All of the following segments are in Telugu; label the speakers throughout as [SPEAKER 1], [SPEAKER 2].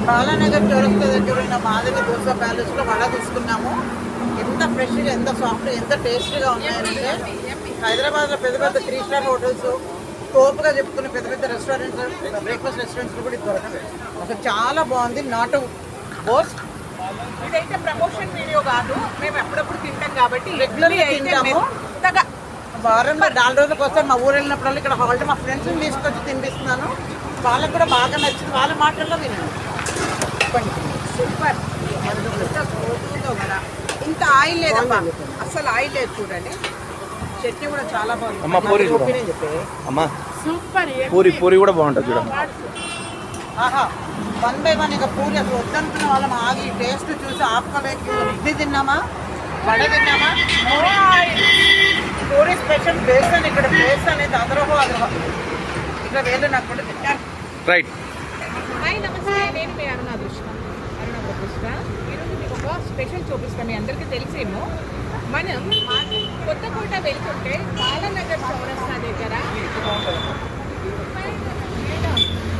[SPEAKER 1] బాలానగర్ చౌరస్తా దగ్గర ఉన్న మాధవి దోస ప్యాలెస్లో వడ తీసుకున్నాము. ఎంత ఫ్రెష్గా, ఎంత సాఫ్ట్గా, ఎంత టేస్టీగా ఉన్నాయంటే హైదరాబాద్లో పెద్ద పెద్ద 3 స్టార్ హోటల్స్, తోపుగా చెప్పుకునే పెద్ద పెద్ద రెస్టారెంట్స్, బ్రేక్ఫాస్ట్ రెస్టారెంట్స్లో కూడా ఇది దొరకదు. అసలు చాలా బాగుంది. Not boast.
[SPEAKER 2] ఇదైతే ప్రమోషన్ వీడియో కాదు, మేము ఎప్పుడప్పుడు తింటాం కాబట్టి
[SPEAKER 1] రెగ్యులర్గా తింటాము. వారంలో 4 రోజులకు వస్తాను. మా ఊరు వెళ్ళినప్పుడు ఇక్కడ హాల్ట్ మా ఫ్రెండ్స్ని తీసుకొచ్చి తినిపిస్తున్నాను. వాళ్ళకు కూడా బాగా నచ్చింది. వాళ్ళ మాటల్లో వినండి.
[SPEAKER 2] సూపర్. కదా ఇంత ఆయిల్ లేదమ్మా, అసలు ఆయిల్ లేదు. చూడండి, చట్నీ కూడా చాలా బాగుంది.
[SPEAKER 3] అమ్మా
[SPEAKER 2] సూపర్.
[SPEAKER 3] పూరి కూడా బాగుంటుంది చూడండి.
[SPEAKER 1] ఆహా, 1 by 1 ఇక పూరి అసలు వద్దనుకున్న వాళ్ళం ఆగి టేస్ట్ చూసి ఆపుకోలేక ఇడ్లీ తిన్నామా, వడ తిన్నామా. పూరి స్పెషల్ బేసన్. ఇక్కడ బేసన్ అనేది అదరహో ఇక్కడ వేలు నాకు కూడా తిన్నాను.
[SPEAKER 3] రైట్.
[SPEAKER 2] హాయ్, నమస్తే. నేను మీ అరుణ కృష్ణ. ఈరోజు మీకు ఒక స్పెషల్ చూపిస్తాను. మీ అందరికీ తెలిసేమో, మనం కొత్తకోట వెళ్తుంటే బాలానగర్ చౌరస్తా దగ్గర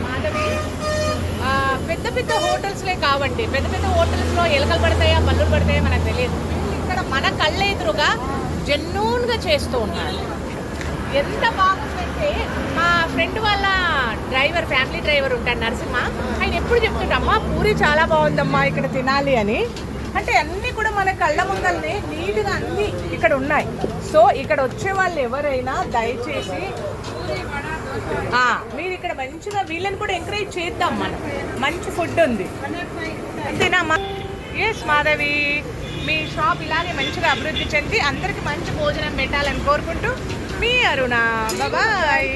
[SPEAKER 2] మాధవి పెద్ద పెద్ద హోటల్స్లే కావండి. పెద్ద పెద్ద హోటల్స్లో ఎలకలు పడతాయా, బల్లులు పడతాయా మనకు తెలియదు. ఇక్కడ మన కళ్ళ ఎదురుగా జెన్యూన్గా చేస్తూ ఉన్నారు. ఎంత బాగుందంటే, మా ఫ్రెండ్ వాళ్ళ డ్రైవర్, ఫ్యామిలీ డ్రైవర్ ఉంటాడు నరసింహ, ఆయన ఎప్పుడు చెప్తుంటమ్మా పూరి చాలా బాగుందమ్మా ఇక్కడ తినాలి అని. అంటే అన్నీ కూడా మన కళ్ళ ముందల్ని నీట్గా అన్నీ ఇక్కడ ఉన్నాయి. సో ఇక్కడ వచ్చే వాళ్ళు ఎవరైనా దయచేసి మీరు ఇక్కడ మంచిగా వీళ్ళని కూడా ఎంకరేజ్ చేద్దాం. మనం మంచి ఫుడ్ ఉంది అంతేనామ్మా? ఎస్ మాధవి, మీ షాప్ ఇలాగే మంచిగా అభివృద్ధి చెంది అందరికి మంచి భోజనం పెట్టాలని కోరుకుంటూ మీ అరుణ. బాయ్.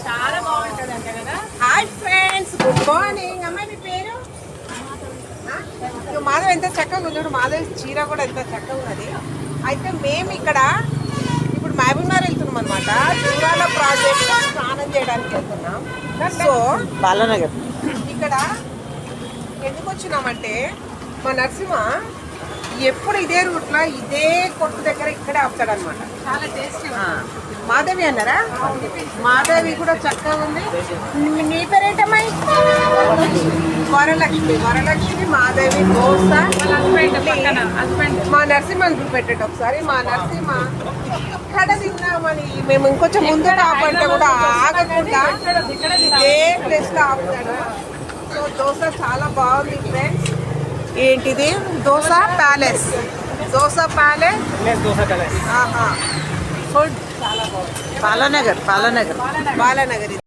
[SPEAKER 2] చాలా బాగుంటుంది అంట కదా. Hi friends, good morning. అమ్మాయి మీ పేరు? మాధవ్ ఎంత చక్కగా ఉంది. మాధవ్ చీర కూడా ఎంత చక్కగా ఉన్నది. అయితే మేము ఇక్కడ ఇప్పుడు మహబూబ్నగర్ వెళ్తున్నాం అనమాట. దూరాల ప్రాజెక్ట్ స్నానం చేయడానికి వెళ్తున్నాం. సో
[SPEAKER 1] బాలానగర్
[SPEAKER 2] ఇక్కడ ఎందుకు వచ్చినామంటే, మా నరసింహ ఎప్పుడు ఇదే రూట్లో ఇదే కొట్టు దగ్గర ఇక్కడే ఆపుతాడు అనమాట. చాలా టేస్టీ. మాధవి అన్నారా? మాధవి కూడా చక్కగా ఉంది. నీ పేరేంటమ్మాయి? వరలక్ష్మి. వరలక్ష్మి, మాధవి, దోస. మా నరసింహ పెట్టండి ఒకసారి. మా నరసింహ ఇక్కడ తిన్నామని మేము ఇంకొంచెం ముందు ఆపంటే కూడా ఆగకుండా ఇదే ప్లేస్ లో ఆపుతాడు. సో దోశ చాలా బాగుంది ఫ్రెండ్స్. ఏంటిది? Dosa palace. Dosa palace. Food చాలా బాగుంది.
[SPEAKER 1] బాలానగర్.
[SPEAKER 2] బాలానగర్.